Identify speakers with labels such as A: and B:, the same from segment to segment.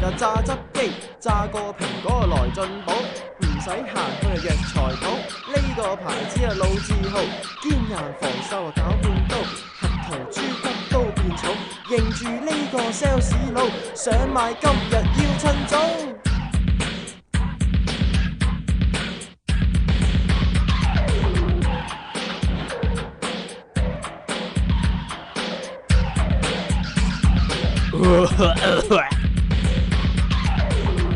A: 嘅榨汁機，榨個蘋果來進補，唔使行去藥材鋪。呢個牌子啊老字號，堅硬防鏽啊攪半刀，核桃豬骨都變草。認住呢個 sales 佬，想買今日要趁早。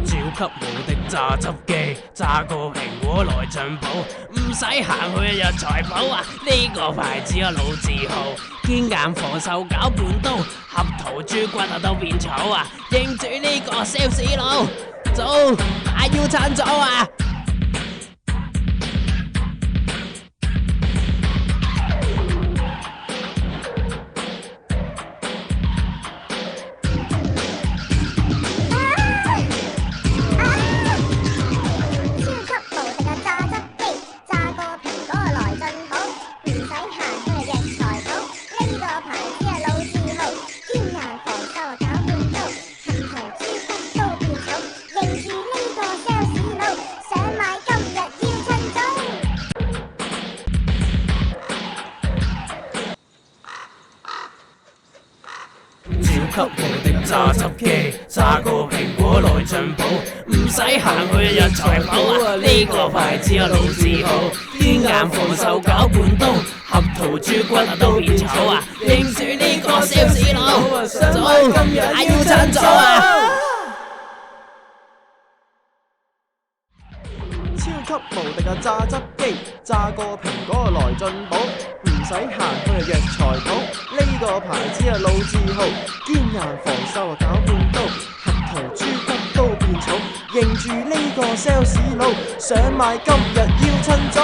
B: 超級無敵榨汁機，榨個蘋果來進補，唔使行去藥材鋪啊！呢個牌子啊老字號，堅硬防鏽攪半刀，核桃豬骨啊都變草啊！認住呢個 sales 佬，早大要趁早啊！超級無敵榨汁機，榨個蘋果來進補，唔使行去藥材鋪啊！呢個牌子啊老字號，堅硬防鏽攪半刀，核桃豬骨啊都變草啊！認住呢個 sales 佬，早今日要趁早啊！
A: 超級無敵嘅榨汁機，榨個蘋果來進補，唔使行去藥材鋪。呢個牌子啊老字號，堅硬防鏽啊攪半刀，核桃豬骨都變草。認住呢個 sales 佬，想買今日要趁早。